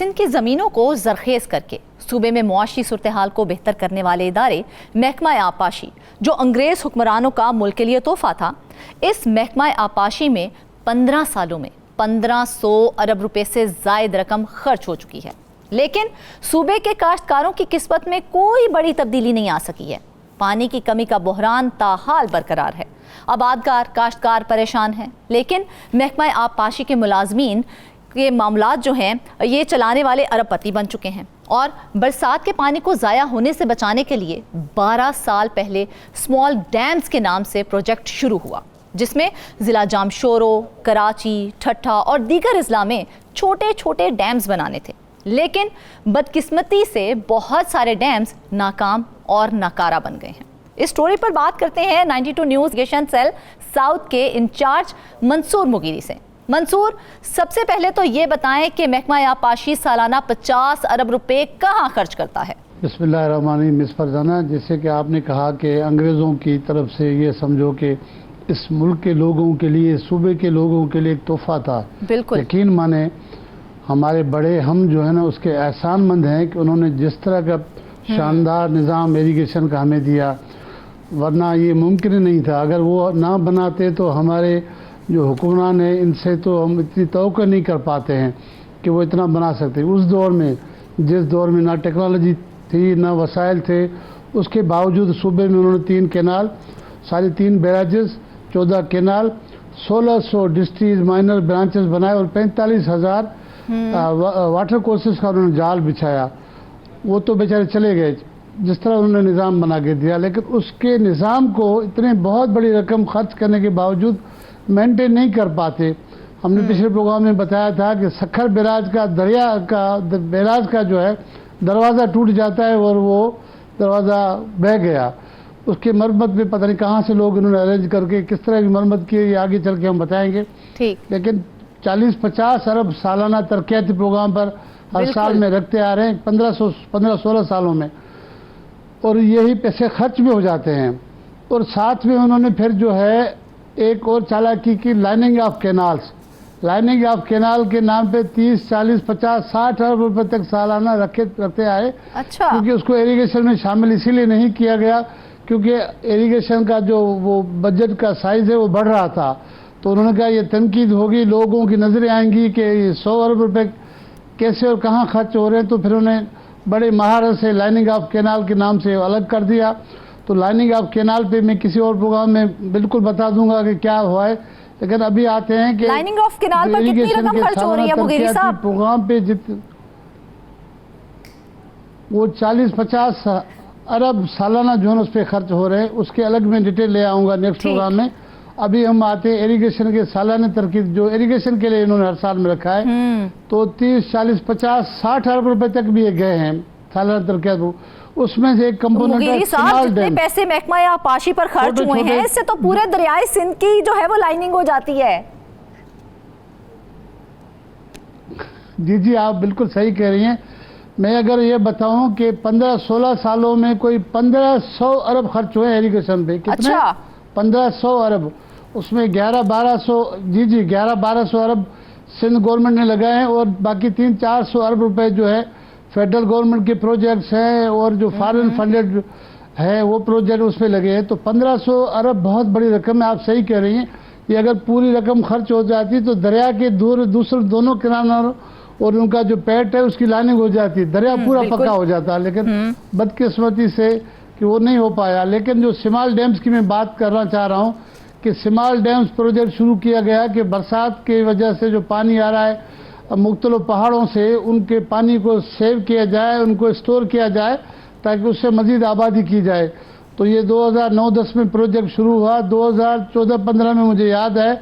सिंध की ज़मीनों को जरखेज़ करके सूबे में मुआशी सूरत हाल को बेहतर करने वाले इदारे महकमा आपाशी, जो अंग्रेज़ हुक्मरानों का मुल्क के लिए तोहफा था, इस महकमा आपाशी में 15 सालों में 1500 अरब रुपए से ज़ायद रकम खर्च हो चुकी है। लेकिन सूबे के काश्तकारों की किस्मत में कोई बड़ी तब्दीली नहीं आ सकी है। पानी की कमी का बहरान ताहाल बरकरार है। आबादकार काश्तकार परेशान हैं, लेकिन महकमा आपाशी के मुलाजमीन ये मामलात जो हैं ये चलाने वाले अरबपति बन चुके हैं और बरसात के पानी को ज़ाया होने से बचाने के लिए 12 साल पहले स्मॉल डैम्स के नाम से प्रोजेक्ट शुरू हुआ, जिसमें ज़िला जामशोरो, कराची, ठट्ठा और दीगर अजला में छोटे छोटे डैम्स बनाने थे। लेकिन बदकिस्मती से बहुत सारे डैम्स नाकाम और नाकारा बन गए हैं। इस स्टोरी पर बात करते हैं 92 न्यूज़ इन्वेस्टिगेशन सेल साउथ के इंचार्ज मंसूर मुगीरी से। मंसूर, सबसे पहले तो ये बताएं कि महकमा आपाशी सालाना 50 अरब रुपए कहाँ खर्च करता है? बिस्मिल्लाहिर्रहमानिर्रहीम। मिस फरजाना, जैसे कि आपने कहा कि अंग्रेज़ों की तरफ से ये समझो कि इस मुल्क के लोगों के लिए, सूबे के लोगों के लिए एक तोहफा था। बिल्कुल यकीन माने हमारे बड़े हम जो है ना उसके एहसानमंद हैं कि उन्होंने जिस तरह का शानदार निज़ाम इरिगेशन का हमें दिया, वरना ये मुमकिन नहीं था। अगर वो ना बनाते तो हमारे जो हुक्मरान है इनसे तो हम इतनी तवक्को नहीं कर पाते हैं कि वो इतना बना सकते। उस दौर में, जिस दौर में ना टेक्नोलॉजी थी ना वसाइल थे, उसके बावजूद सूबे में उन्होंने 3 कैनाल, साढ़े 3 बैराजेस, 14 कैनाल, 1600 डिस्ट्रिक्ट माइनर ब्रांचेस बनाए और 45,000 वाटर कोर्सेस का उन्होंने जाल बिछाया। वो तो बेचारे चले गए जिस तरह उन्होंने निज़ाम बना के दिया, लेकिन उसके निज़ाम को इतने बहुत बड़ी रकम खर्च करने के बावजूद मेंटेन नहीं कर पाते। हमने पिछले प्रोग्राम में बताया था कि सखर बैराज का बैराज का जो है दरवाज़ा टूट जाता है और वो दरवाज़ा बह गया। उसके मरम्मत में पता नहीं कहाँ से लोग इन्होंने अरेंज करके किस तरह की मरम्मत की, ये आगे चल के हम बताएंगे। ठीक। लेकिन 40-50 अरब सालाना तरक्याती प्रोग्राम पर हर साल में रखते आ रहे हैं 15-16 सालों में, और यही पैसे खर्च भी हो जाते हैं। और साथ में उन्होंने फिर जो है एक और चालाकी की, lining of canals. Lining of canal के नाम पे 30, 40, 50, 60 अरब रुपए तक सालाना रखते आए। अच्छा। क्योंकि उसको इरिगेशन में शामिल इसीलिए नहीं किया गया क्योंकि इरिगेशन का जो वो बजट का साइज है वो बढ़ रहा था। तो उन्होंने कहा ये तनकीद होगी, लोगों की नजरें आएंगी कि 100 अरब रुपए कैसे और कहाँ खर्च हो रहे हैं। तो फिर उन्हें बड़े महारत से लाइनिंग ऑफ कैनाल के नाम से अलग कर दिया। तो लाइनिंग ऑफ कैनाल पे मैं किसी और प्रोग्राम में बिल्कुल बता दूंगा कि क्या हुआ है। लेकिन अभी आते हैं कि लाइनिंग ऑफ कैनाल पर कितनी रकम खर्च हो रही है मुगीरी साहब? प्रोग्राम पे वो 40-50 अरब सालाना जो है उस पर खर्च हो रहे हैं। उसके अलग में डिटेल ले आऊंगा नेक्स्ट प्रोग्राम में। अभी हम आते हैं इरिगेशन के सालाना तरकीब, जो इरिगेशन के लिए इन्होंने हर साल में रखा है। तो 30, 40, 50, 60 अरब रुपए तक भी ये गए हैं सालाना तरकीब। उसमें से एक कंपोनेंट है स्मॉल जितने डैम। पैसे महकमा आपाशी पर खर्च हुए हैं, इससे तो पूरे दरियाए सिंध की जो है वो लाइनिंग हो जाती है। जी, आप बिल्कुल सही कह रही हैं। मैं अगर ये बताऊं कि 15-16 सालों में कोई 1500 अरब खर्च हुए इरिगेशन पे। कितने? अच्छा। 1500 अरब। उसमें 11-1200 अरब सिंध गवर्नमेंट ने लगाए हैं और बाकी 300-400 अरब रुपए जो है फेडरल गवर्नमेंट के प्रोजेक्ट्स हैं और जो फॉरेन फंडेड है वो प्रोजेक्ट उस पर लगे हैं। तो 1500 अरब बहुत बड़ी रकम है। आप सही कह रही हैं। ये अगर पूरी रकम खर्च हो जाती तो दरिया के दूसरे दोनों किनारों और उनका जो पेट है उसकी लाइनिंग हो जाती, दरिया पूरा पक्का हो जाता। लेकिन बदकिस्मती से कि वो नहीं हो पाया। लेकिन जो स्मॉल डैम्स की मैं बात करना चाह रहा हूँ कि स्मॉल डैम्स प्रोजेक्ट शुरू किया गया कि बरसात की वजह से जो पानी आ रहा है मुख्तलिफ पहाड़ों से, उनके पानी को सेव किया जाए, उनको स्टोर किया जाए ताकि उससे मज़ीद आबादी की जाए। तो ये 2009-10 में प्रोजेक्ट शुरू हुआ। 2014-15 में मुझे याद है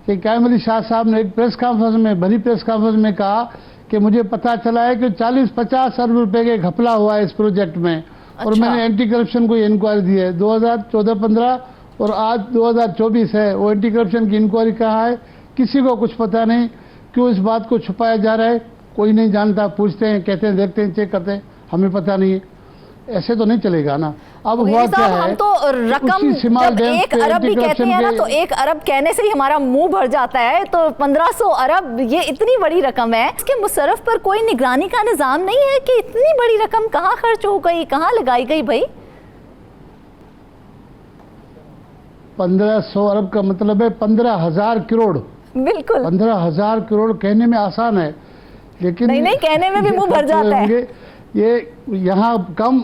कि कायम अली शाह साहब ने एक प्रेस कॉन्फ्रेंस में, भरी प्रेस कॉन्फ्रेंस में कहा कि मुझे पता चला है कि 40-50 अरब रुपए के घपला हुआ है इस प्रोजेक्ट में। अच्छा। और मैंने एंटी करप्शन को इंक्वायरी दी है 2014-15 और आज 2024 है। वो एंटी करप्शन की इंक्वायरी कहाँ है? किसी को कुछ पता नहीं। क्यों इस बात को छुपाया जा रहा है? कोई नहीं जानता। पूछते हैं, कहते हैं, देखते हैं, चेक करते हैं, हमें पता नहीं है। ऐसे तो नहीं चलेगा ना। अब मुगेरी हुआ क्या साहब, है, हम तो रकम जब 1 अरब भी कहते हैं ना, तो 1 अरब कहने से ही हमारा मुंह भर जाता है, तो 1500 अरब ये इतनी बड़ी रकम है। इसके मुसर्रफ पर कोई निगरानी का निजाम नहीं है कि इतनी बड़ी रकम कहाँ खर्च हो गई, कहाँ लगाई गई भाई? 1500 अरब का मतलब है 15,000 करोड़। बिल्कुल 15,000 करोड़ कहने में आसान है, लेकिन नहीं कहने में भी मुंह भर जाता है। ये यहाँ कम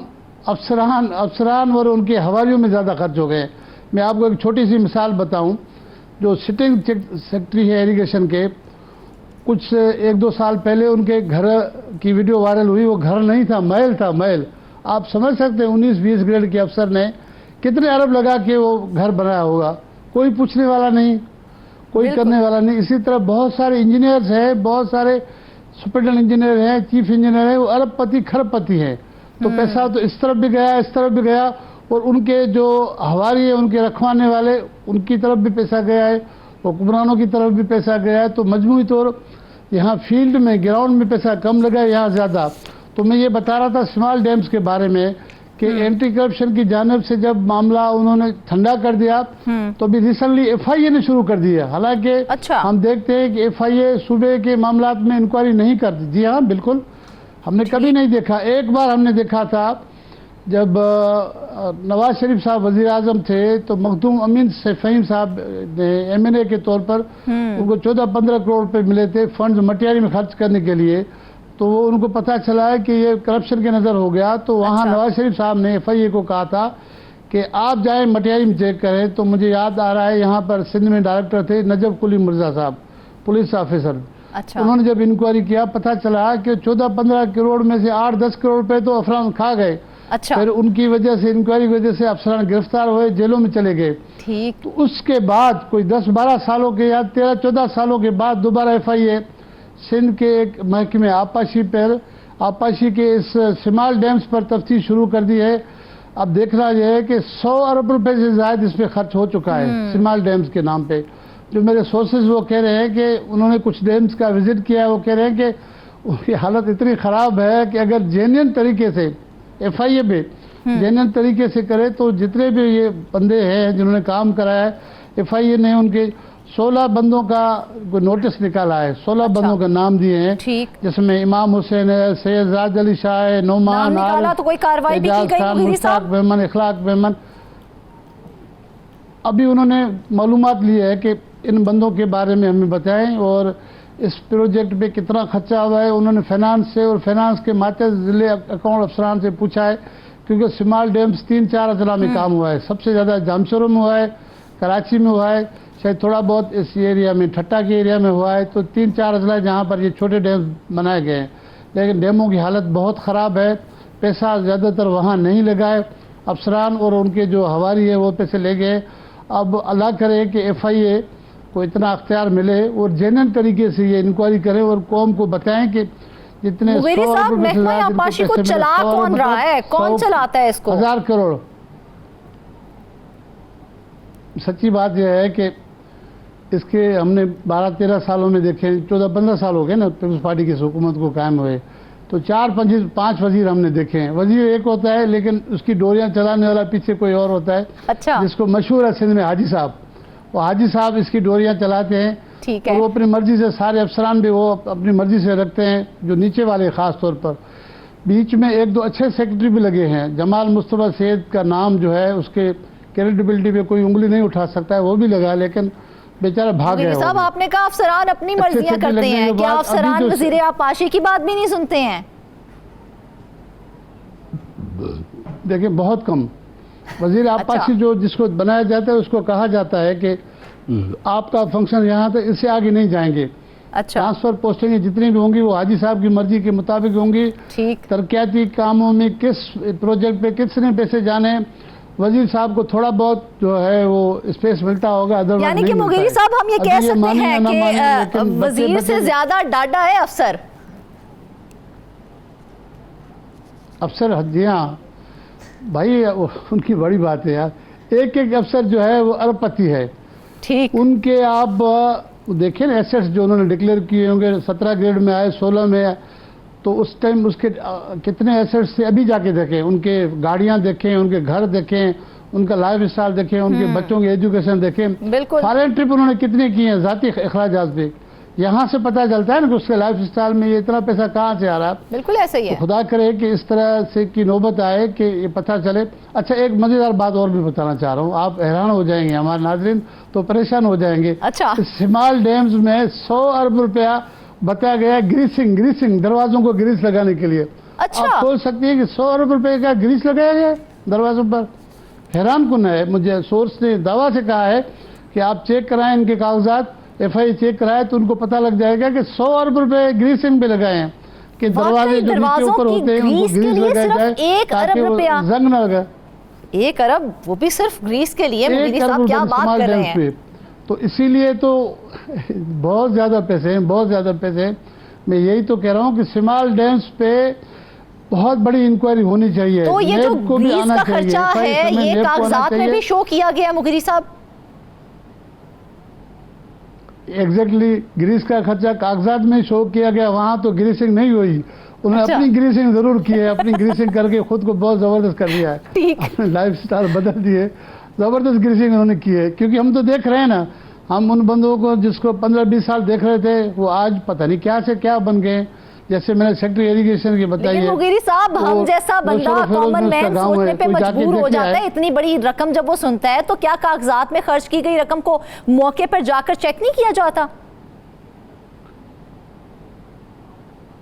अफसरान और उनके हवालियों में ज़्यादा खर्च हो गए। मैं आपको एक छोटी सी मिसाल बताऊं, जो सिटिंग सेक्रेटरी है इरिगेशन के, कुछ 1-2 साल पहले उनके घर की वीडियो वायरल हुई। वो घर नहीं था, महल था, महल। आप समझ सकते हैं 19-20 ग्रेड के अफसर ने कितने अरब लगा के वो घर बनाया होगा। कोई पूछने वाला नहीं, कोई करने वाला नहीं। इसी तरह बहुत सारे इंजीनियर्स हैं, बहुत सारे सुपरिटेंडेंट इंजीनियर हैं, चीफ इंजीनियर हैं, वो अरबपति खरबपति हैं। तो पैसा तो इस तरफ भी गया, इस तरफ भी गया, और उनके जो हवारी है, उनके रखवाने वाले, उनकी तरफ भी पैसा गया है, हुक्मरानों की तरफ भी पैसा गया है। तो मजमूई तौर यहाँ फील्ड में, ग्राउंड में पैसा कम लगा है, यहाँ ज़्यादा। तो मैं ये बता रहा था स्मॉल डैम्स के बारे में कि एंटी करप्शन की जानिब से जब मामला उन्होंने ठंडा कर दिया, तो अभी रिसेंटली FIA ने शुरू कर दिया। हालांकि अच्छा। हम देखते हैं कि FIA सूबे के मामला में इंक्वायरी नहीं करती। जी हाँ, बिल्कुल, हमने कभी नहीं देखा। एक बार हमने देखा था जब नवाज शरीफ साहब वजीर आजम थे, तो मखदूम अमीन से फ़हीम साहब ने MNA के तौर पर उनको 14-15 करोड़ रुपए मिले थे फंड मटियारी में खर्च करने के लिए। तो वो उनको पता चला है कि ये करप्शन के नज़र हो गया। तो वहाँ अच्छा। नवाज शरीफ साहब ने FIA को कहा था कि आप जाएं मटियारी में चेक करें। तो मुझे याद आ रहा है, यहाँ पर सिंध में डायरेक्टर थे नजब कुली मिर्जा साहब, पुलिस ऑफिसर। अच्छा। उन्होंने जब इंक्वायरी किया, पता चला कि 14-15 करोड़ में से 8-10 करोड़ रुपए तो अफरान खा गए। अच्छा। फिर उनकी वजह से, इंक्वायरी की वजह से अफसरान गिरफ्तार हुए, जेलों में चले गए। ठीक। तो उसके बाद कोई 10-12 सालों के या 13-14 सालों के बाद दोबारा FIA सिंध के एक महकमे आपाशी के इस स्मॉल डैम्स पर तफ्तीश शुरू कर दी है। अब देखना यह है कि 100 अरब रुपए से ज्यादा इस पर खर्च हो चुका है स्मॉल डैम्स के नाम पे। जो मेरे सोर्सेज वो कह रहे हैं कि उन्होंने कुछ डैम्स का विजिट किया है, वो कह रहे हैं कि उनकी हालत इतनी ख़राब है कि अगर जेन्युइन तरीके से FIA पे जेन्युइन तरीके से करे तो जितने भी ये बंदे हैं जिन्होंने काम कराया है, FIA ने उनके 16 बंदों का नोटिस निकाला है, 16 बंदों का नाम दिए हैं, जिसमें इमाम हुसैन है, सैयद जाद अली शाह है, नोमान निकाला, तो कोई कार्रवाई भी की गई मुगीरी साहब? मेमन, इखलाक मेमन। अभी उन्होंने मालूमात ली है कि इन बंदों के बारे में हमें बताएं और इस प्रोजेक्ट पे कितना खर्चा हुआ है। उन्होंने फाइनेंस से और फाइनेंस के माते जिले अकाउंट अफसरान से पूछा है, क्योंकि स्मॉल डैम्स 3-4 अजला में काम हुआ है। सबसे ज़्यादा जामशोरों में हुआ है, कराची में हुआ है, शायद थोड़ा बहुत इस एरिया में, ठट्टा के एरिया में हुआ है। तो 3-4 अजला जहाँ पर ये छोटे डैम बनाए गए हैं, लेकिन डैमों की हालत बहुत ख़राब है। पैसा ज़्यादातर वहाँ नहीं लगा है, अफसरान और उनके जो हवारी है वो पैसे ले गए। अब अल्लाह करे कि FIA को इतना अख्तियार मिले और जेन्युइन तरीके से ये इंक्वायरी करें और कौम को बताएं कि जितने मुगीरी साहब, महकमा आपाशी को चला कौन रहा है, कौन चलाता है इसको? 1000 करोड़। सच्ची बात यह है कि इसके हमने 12-13 सालों में देखे, 14-15 साल हो गए ना पीपल्स पार्टी की हुकूमत को कायम हुए, तो 4-5 वजीर हमने देखे हैं। वजीर एक होता है लेकिन उसकी डोरियां चलाने वाला पीछे कोई और होता है। अच्छा। जिसको मशहूर है सिंध में हाजी साहब, वो हाजी साहब इसकी डोरियां चलाते हैं। ठीक है। वो अपनी मर्जी से, सारे अफसरान भी वो अपनी मर्जी से रखते हैं, जो नीचे वाले खास तौर पर। बीच में 1-2 अच्छे सेक्रेटरी भी लगे हैं। जमाल मुस्तफा सैयद का नाम जो है, उसके क्रेडिबिलिटी पे कोई उंगली नहीं उठा सकता है, वो भी लगा, लेकिन बेचारा भाग गया। साहब, आपने कहा अफसरान अपनी मर्जियां करते हैं, क्या अफसरान वजीर आपाशी की बात भी नहीं सुनते हैं? देखिए, बहुत कम। वजीर आपाशी जो जिसको बनाया जाता है उसको कहा जाता है कि आपका फंक्शन यहाँ तक, इससे आगे नहीं जाएंगे। अच्छा। ट्रांसफर पोस्टिंग जितनी भी होंगी वो हाजी साहब की मर्जी के मुताबिक होंगी। ठीक। तरक्याती कामों में किस प्रोजेक्ट पे कितने पैसे जाने, वजीर साहब को थोड़ा बहुत जो है वो स्पेस मिलता होगा, अदरवाइज यानी कि मुगीरी साहब, हम ये कह सकते हैं कि वजीर से ज्यादा डाटा है अफसर। अफसर, जी हाँ भाई, उनकी बड़ी बात है यार। एक अफसर जो है वो अरबपति है। ठीक। उनके आप देखिए ना एसेट्स जो उन्होंने डिक्लेयर किए होंगे, 17 ग्रेड में आए, 16 में आए, तो उस टाइम उसके कितने एसेट्स थे अभी जाके देखें, उनके गाड़ियां देखें, उनके घर देखें, उनका लाइफ स्टाइल देखें, उनके बच्चों की एजुकेशन देखें। बिल्कुल। फॉरेन ट्रिप उन्होंने कितने किए हैं जाती अखराजात पे, यहाँ से पता चलता है ना कि उसके लाइफ स्टाइल में ये इतना पैसा कहाँ से आ रहा है। बिल्कुल ऐसा ही है। तो खुदा करे कि इस तरह से की नौबत आए कि ये पता चले। अच्छा, एक मजेदार बात और भी बताना चाह रहा हूँ, आप हैरान हो जाएंगे, हमारे नाज़रीन तो परेशान हो जाएंगे। अच्छा। शिमाल डैम्स में 100 अरब रुपया बताया गया ग्रीसिंग दरवाजों को ग्रीस लगाने के लिए। अच्छा। आप सोच सकती है कि 100 अरब रुपए का ग्रीस लगाया गया दरवाजों पर। हैरान कुन है। मुझे सोर्स ने दावा से कहा है कि आप चेक कराएं इनके कागजात, FI चेक कराए तो उनको पता लग जाएगा कि 100 अरब रुपए ग्रीसिंग पे लगाए हैं कि दरवाजे जो नीचे ऊपर होते हैं उनको ग्रीस लगाया जाए ताकि वो जंग न लगे। 1 अरब, वो भी सिर्फ ग्रीस के लिए। मुगीरी साहब क्या बात कर रहे हैं। तो इसीलिए तो बहुत ज्यादा पैसे हैं, बहुत ज्यादा पैसे हैं। मैं यही तो कह रहा हूँ कि शिमाल डैम्स पे बहुत बड़ी इंक्वायरी होनी चाहिए। तो ये जो ग्रीस का खर्चा है ये कागजात में भी शो किया गया मुगीरी साहब। एग्जैक्टली, ग्रीस का खर्चा कागजात में शो किया गया, वहां तो ग्रीसिंग नहीं हुई। उन्होंने अपनी ग्रीसिंग जरूर की है, अपनी ग्रीसिंग करके खुद को बहुत जबरदस्त कर दिया है, अपने लाइफ स्टाइल बदल दिए, जबरदस्त ग्रीसिंग उन्होंने की है। क्योंकि हम तो देख रहे हैं ना, हम उन बंदों को जिसको 15-20 साल देख रहे थे वो आज पता नहीं क्या से क्या बन गए। जैसे मैंने सेक्रेटरी इरिगेशन की बताई है। मुगीरी साहब, हम जैसा बंदा कॉमन मैन सोचने पे मजबूर हो जाता है। इतनी बड़ी रकम जब वो सुनता है तो क्या कागजात में खर्च की गई रकम को मौके पर जाकर चेक नहीं किया जाता?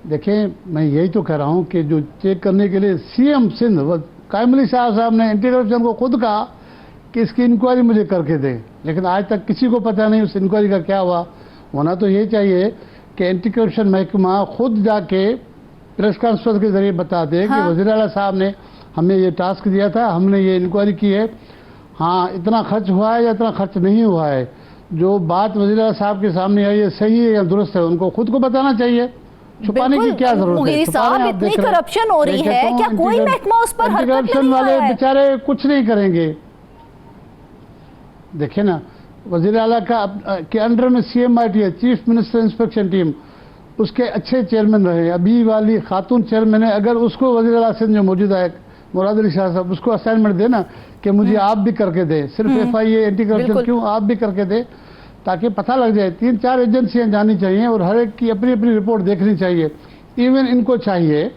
देखिए, मैं यही तो कह रहा हूं कि जो चेक करने के लिए CM सिंध कायम अली शाह साहब ने एंटी करप्शन को खुद कहा कि इसकी इंक्वायरी मुझे करके दें, लेकिन आज तक किसी को पता नहीं उस इंक्वायरी का क्या हुआ। होना तो यही चाहिए कि एंटी करप्शन महकमा खुद जाके प्रेस कॉन्फ्रेंस के जरिए बता दे कि वज़ीर आला साहब ने हमें ये टास्क दिया था, हमने ये इंक्वायरी की है, हाँ इतना खर्च हुआ है या इतना खर्च नहीं हुआ है। जो बात वज़ीर आला साहब के सामने आई है सही है या दुरुस्त है, उनको खुद को बताना चाहिए। छुपाने की क्या जरूरत है? मुगीरी साहब, इतनी करप्शन हो रही है, क्या कोई महकमा उस पर हरकत नहीं कर रहा है? करप्शन वाले बेचारे कुछ नहीं करेंगे। देखिए ना, वज़ीर आला के अंडर में CMIT है, चीफ मिनिस्टर इंस्पेक्शन टीम, उसके अच्छे चेयरमैन रहे। अभी वाली खातून चेयरमैन है, अगर उसको वज़ीर आला सिंध जो मौजूदा है मुराद अली शाह साहब, उसको असाइनमेंट देना कि मुझे आप भी करके दे, सिर्फ FIA एंटी करप्शन क्यों, आप भी करके दे, ताकि पता लग जाए। 3-4 एजेंसियां जानी चाहिए और हर एक की अपनी अपनी रिपोर्ट देखनी चाहिए। इवन इनको चाहिए,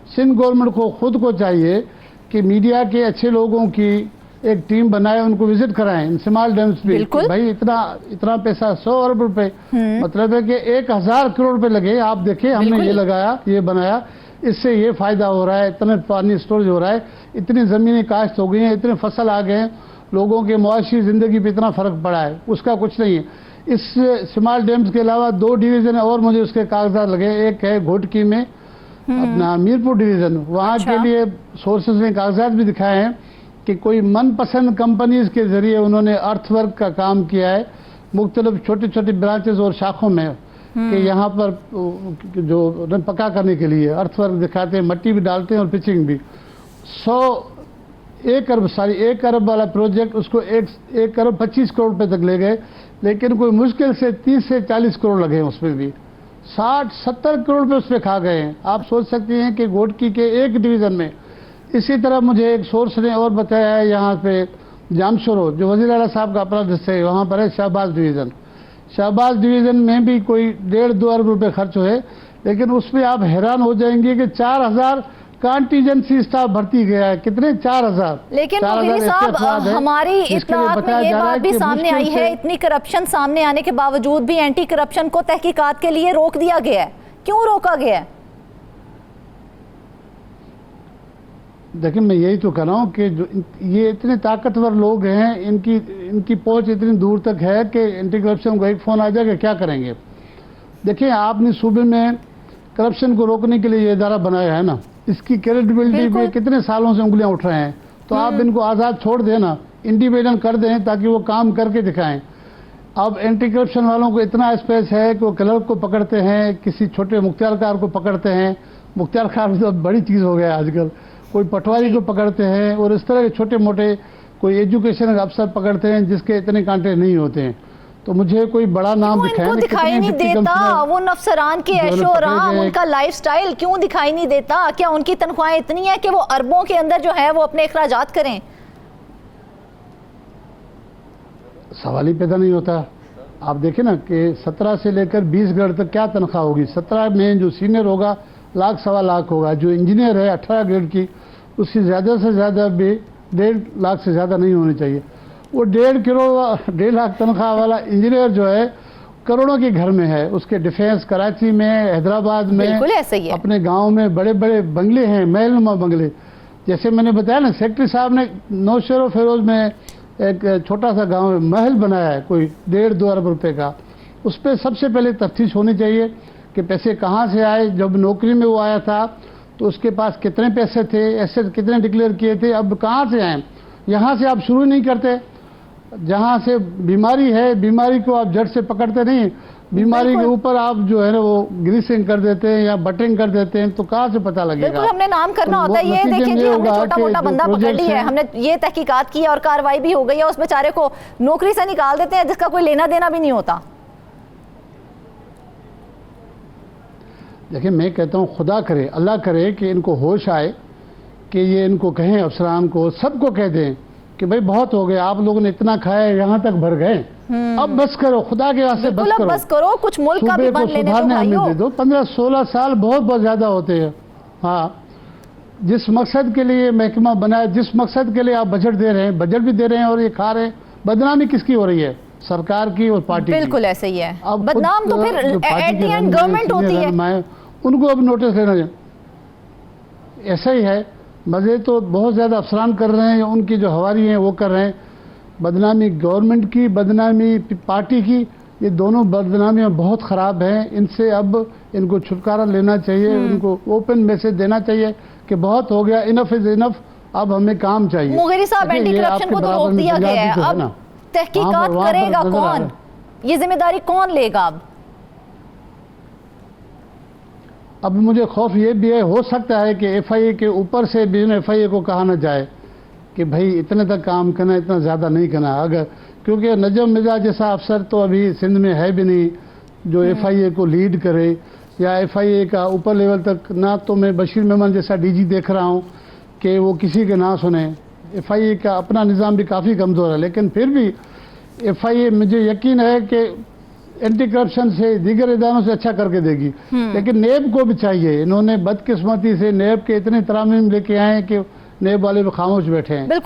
सिंध गवर्नमेंट को खुद को चाहिए कि मीडिया के अच्छे लोगों की एक टीम बनाए, उनको विजिट कराएं शिमाल डैम्स पे। भाई इतना पैसा 100 अरब रुपए, मतलब है कि 1000 करोड़ रुपए लगे। आप देखिए, हमने ये लगाया, ये बनाया, इससे ये फायदा हो रहा है, इतना पानी स्टोरेज हो रहा है, इतनी जमीनें काश्त हो गई हैं, इतने फसल आ गए हैं, लोगों के मुआशी जिंदगी पे इतना फर्क पड़ा है, उसका कुछ नहीं है। इस शिमाल डैम्स के अलावा 2 डिवीजन और मुझे उसके कागजात लगे। एक है घोटकी में अपना मीरपुर डिवीजन, वहाँ के लिए सोर्सेज ने कागजात भी दिखाए हैं कि कोई मनपसंद कंपनीज के जरिए उन्होंने अर्थवर्क का काम किया है मुख्तलिफ छोटी छोटी ब्रांचेज और शाखों में, कि यहाँ पर जो पक्का करने के लिए अर्थवर्क दिखाते हैं, मट्टी भी डालते हैं और पिचिंग भी। 1 अरब वाला प्रोजेक्ट उसको 1 अरब 25 करोड़ रुपए तक ले गए, लेकिन कोई मुश्किल से 30 से 40 करोड़ लगे हैं उसमें भी, 60-70 करोड़ रुपए उसमें खा गए हैं। आप सोच सकते हैं कि घोटकी के एक डिवीजन में। इसी तरह मुझे एक सोर्स ने और बताया है, यहाँ पे जामशोरो जो वज़ीर आला साहब का अपना डिस्ट्रिक्ट है, वहाँ पर है शहबाज डिवीज़न। शहबाज डिवीज़न में भी कोई 1.5-2 अरब रुपए खर्च हुए, लेकिन उसमें आप हैरान हो जाएंगे कि 4000 कंटीजेंसी स्टाफ भर्ती गया है। कितने? 4000। लेकिन मुगीरी साहब, हमारी इत्तलात में ये बात भी सामने आई है, इतनी करप्शन सामने आने के बावजूद भी एंटी करप्शन को तहकीकात के लिए रोक दिया गया है। क्यों रोका गया है? देखिए, मैं यही तो कह रहा हूँ कि जो ये इतने ताकतवर लोग हैं, इनकी पहुंच इतनी दूर तक है कि एंटी करप्शन को एक फ़ोन आ जाएगा, क्या करेंगे? देखिए, आपने सूबे में करप्शन को रोकने के लिए ये इदारा बनाया है ना, इसकी क्रेडिबिलिटी पे कितने सालों से उंगलियां उठ रहे हैं। तो आप इनको आज़ाद छोड़ दें ना, इंडिपेंडेंट कर दें ताकि वो काम करके दिखाएं। अब एंटी करप्शन वालों को इतना स्पेस है कि वो क्लर्क को पकड़ते हैं, किसी छोटे मुख्तियारकार को पकड़ते हैं, मुख्तियारकार तो बड़ी चीज़ हो गया आजकल, कोई पटवारी को पकड़ते हैं, और इस तरह के छोटे मोटे कोई एजुकेशन अफसर पकड़ते हैं जिसके इतने कांटे नहीं होते हैं। तो मुझे कोई बड़ा नाम क्यों इनको दिखाई नहीं देता? वो नफसरान के ऐशो आराम, उनका लाइफस्टाइल क्यों दिखाई नहीं देता? क्या उनकी तनख्वाहें इतनी है कि वो अरबों के अंदर जो है वो अपने अखराजात करें? सवाल ही पैदा नहीं होता। आप देखें ना कि 17 से लेकर 20 ग्रेड तक क्या तनख्वाह होगी। 17 में जो सीनियर होगा लाख सवा लाख होगा, जो इंजीनियर है 18 ग्रेड की उसकी ज़्यादा से ज़्यादा भी 1.5 लाख से ज़्यादा नहीं होनी चाहिए। वो 1.5 लाख तनख्वाह वाला इंजीनियर जो है करोड़ों के घर में है, उसके डिफेंस कराची में, हैदराबाद में, बिल्कुल ऐसा ही है। अपने गांव में बड़े बड़े बंगले हैं, महलनुमा बंगले। जैसे मैंने बताया ना, सेक्रेटरी साहब ने नौशेरो फेरोज में एक छोटा सा गांव में महल बनाया है, कोई 1.5-2 अरब रुपए का। उस पर सबसे पहले तफ्तीश होनी चाहिए कि पैसे कहाँ से आए। जब नौकरी में वो आया था तो उसके पास कितने पैसे थे, एसेट कितने डिक्लेयर किए थे, अब कहाँ से आए। यहाँ से आप शुरू नहीं करते। जहाँ से बीमारी है, बीमारी को आप जड़ से पकड़ते नहीं, बीमारी के ऊपर आप जो है ना वो ग्रीसिंग कर देते हैं या बटरिंग कर देते हैं, तो कहाँ से पता लगेगा। बिल्कुल, हमने नाम करना होता है। ये देखें जी, हमने छोटा मोटा बंदा पकड़ लिया है, हमने ये तहकीकात की और कार्रवाई भी हो गई है, उस बेचारे को नौकरी से निकाल देते हैं जिसका कोई लेना देना भी नहीं होता। देखिए, मैं कहता हूँ खुदा करे, अल्लाह करे कि इनको होश आए कि ये इनको कहें, अफसरान को, सबको कह दें कि भाई बहुत हो गया, आप लोगों ने इतना खाया, यहाँ तक भर गए, अब बस करो, खुदा के वास्ते बस करो, कुछ मुल्क का भी बन लेने हमें दे दो। 15-16 साल बहुत ज्यादा होते हैं। हाँ, जिस मकसद के लिए महकमा बनाया, जिस मकसद के लिए आप बजट दे रहे हैं, बजट भी दे रहे हैं और ये खा रहे हैं, बदनामी किसकी हो रही है? सरकार की और पार्टी की। बिल्कुल ऐसे ही है। अब बदनाम तो फिर एट द एंड गवर्नमेंट होती है। उनको अब नोटिस लेना चाहिए। ऐसा ही है, मजे तो बहुत ज़्यादा अफसरान कर रहे हैं, उनकी जो हवारी हैं वो कर रहे हैं। बदनामी गवर्नमेंट की, बदनामी पार्टी की, ये दोनों बदनामियाँ बहुत ख़राब हैं। इनसे अब इनको छुटकारा लेना चाहिए, इनको ओपन मैसेज देना चाहिए कि बहुत हो गया, इनफ इज़ इनफ, अब हमें काम चाहिए। मुगेरी साहब, एंटी करप्शन को तो रोक दिया गया है, अब तहकीकात करेगा कौन? ये जिम्मेदारी कौन लेगा? अब मुझे खौफ ये भी है, हो सकता है कि FIA के ऊपर से भी FIA को कहा ना जाए कि भाई इतने तक काम करना, इतना ज़्यादा नहीं करना। अगर क्योंकि नजम मिजाज जैसा अफसर तो अभी सिंध में है भी नहीं जो FIA को लीड करे, या FIA का ऊपर लेवल तक ना। तो मैं बशीर मेमन जैसा DG देख रहा हूँ कि वो किसी के ना सुने। FIA का अपना निज़ाम भी काफ़ी कमज़ोर है, लेकिन फिर भी FIA, मुझे यकीन है कि एंटी करप्शन से, दीगर इदारों से अच्छा करके देगी। लेकिन नेब को भी चाहिए। इन्होंने बदकिस्मती से नेब के इतने तरामीम लेके आए कि नेब वाले भी खामोश बैठे हैं।